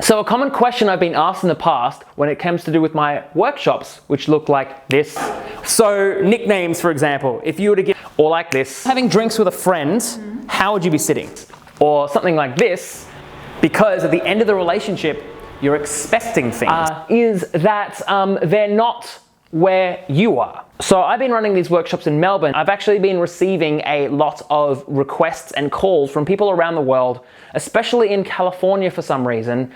So a common question I've been asked in the past when it comes to do with my workshops, which look like this. So nicknames, for example, if you were to give, or like this, having drinks with a friend, how would you be sitting? Or something like this, because at the end of the relationship, you're expecting things. Is that they're not where you are. So I've been running these workshops in Melbourne. I've actually been receiving a lot of requests and calls from people around the world, especially in California for some reason,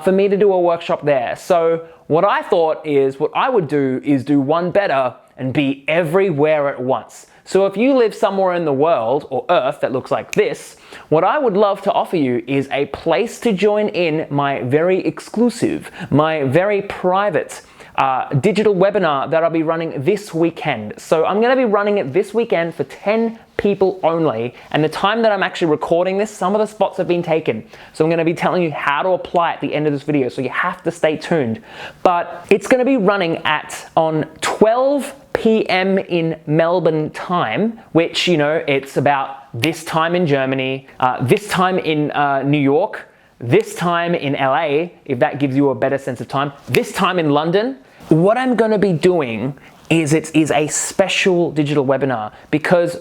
for me to do a workshop there. So what I thought is, what I would do is do one better and be everywhere at once. So if you live somewhere in the world or earth that looks like this, what I would love to offer you is a place to join in my very exclusive, my very private digital webinar that I'll be running this weekend. So I'm going to be running it this weekend for 10 people only, and the time that I'm actually recording this, some of the spots have been taken. So I'm going to be telling you how to apply at the end of this video, so you have to stay tuned. But it's going to be running on 12 p.m. in Melbourne time, which, you know, it's about this time in Germany, this time in New York, this time in LA, if that gives you a better sense of time, this time in London. What I'm going to be doing is it is a special digital webinar because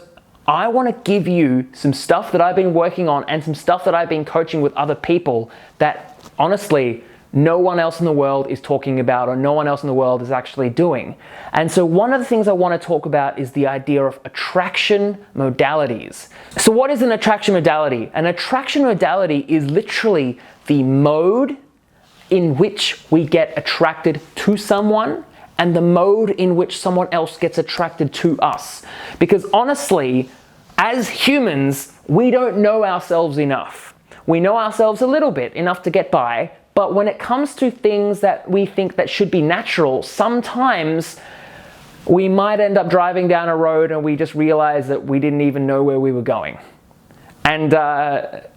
I want to give you some stuff that I've been working on and some stuff that I've been coaching with other people that honestly no one else in the world is talking about or no one else in the world is actually doing. And so one of the things I want to talk about is the idea of attraction modalities. So what is an attraction modality? An attraction modality is literally the mode in which we get attracted to someone and the mode in which someone else gets attracted to us. Because honestly, as humans, we don't know ourselves enough. We know ourselves a little bit, enough to get by, but when it comes to things that we think that should be natural, sometimes we might end up driving down a road and we just realize that we didn't even know where we were going. And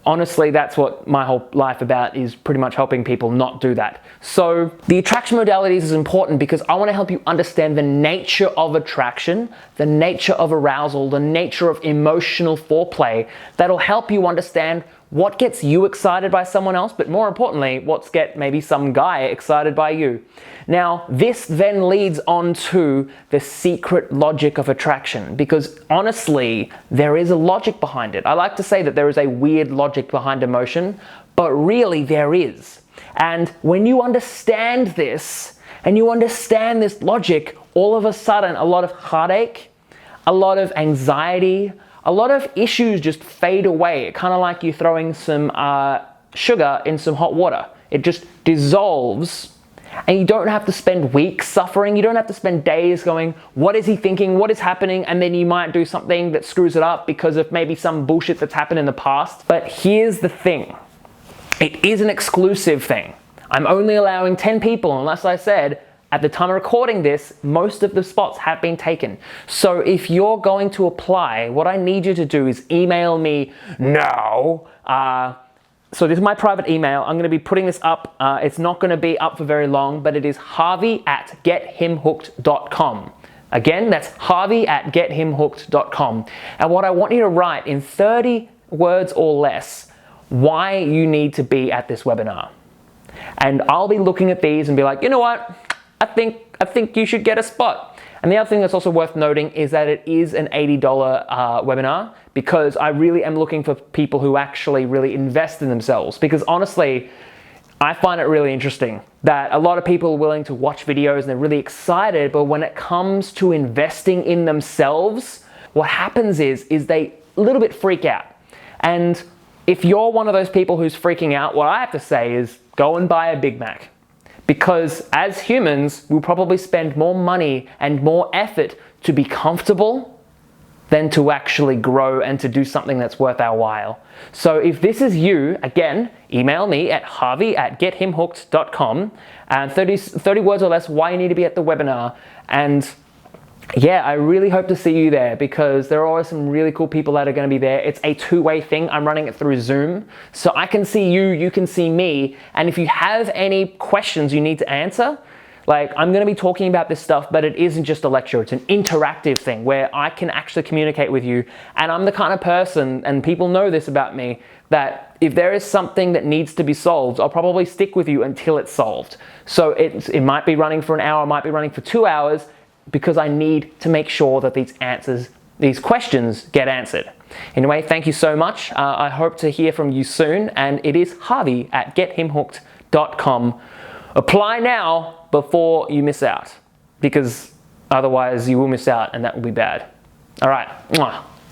honestly, that's what my whole life about is, pretty much helping people not do that. So the attraction modalities is important because I want to help you understand the nature of attraction, the nature of arousal, the nature of emotional foreplay. That'll help you understand what gets you excited by someone else, but more importantly, what's get maybe some guy excited by you. Now, this then leads on to the secret logic of attraction, because honestly, there is a logic behind it. I like to say that there is a weird logic behind emotion, but really there is. And when you understand this, and you understand this logic, all of a sudden, a lot of heartache, a lot of anxiety, a lot of issues just fade away. Kind of like you throwing some sugar in some hot water. It just dissolves and you don't have to spend weeks suffering. You don't have to spend days going, what is he thinking? What is happening? And then you might do something that screws it up because of maybe some bullshit that's happened in the past. But here's the thing. It is an exclusive thing. I'm only allowing 10 people, unless I said, at the time of recording this, most of the spots have been taken. So if you're going to apply, what I need you to do is email me now. So this is my private email. I'm going to be putting this up. It's not going to be up for very long, but it is harvey@gethimhooked.com. Again, that's harvey@gethimhooked.com. And what I want you to write in 30 words or less, why you need to be at this webinar. And I'll be looking at these and be like, you know what? I think you should get a spot. And the other thing that's also worth noting is that it is an $80 webinar, because I really am looking for people who actually really invest in themselves. Because honestly, I find it really interesting that a lot of people are willing to watch videos and they're really excited, but when it comes to investing in themselves, what happens is they a little bit freak out. And if you're one of those people who's freaking out, what I have to say is go and buy a Big Mac. Because as humans, we'll probably spend more money and more effort to be comfortable than to actually grow and to do something that's worth our while. So if this is you, again, email me at harvey@gethimhooked.com and 30 words or less why you need to be at the webinar. And yeah, I really hope to see you there, because there are always some really cool people that are going to be there. It's a two-way thing. I'm running it through Zoom, so I can see you, you can see me. And if you have any questions you need to answer, Like, I'm gonna be talking about this stuff, but it isn't just a lecture, it's an interactive thing where I can actually communicate with you. And I'm the kind of person, and people know this about me, that if there is something that needs to be solved, I'll probably stick with you until it's solved. So it might be running for an hour, it might be running for 2 hours, because I need to make sure that these questions get answered. Anyway, thank you so much. I hope to hear from you soon, and it is Harvey at gethimhooked.com. Apply now before you miss out, because otherwise you will miss out and that will be bad. All right. Mwah.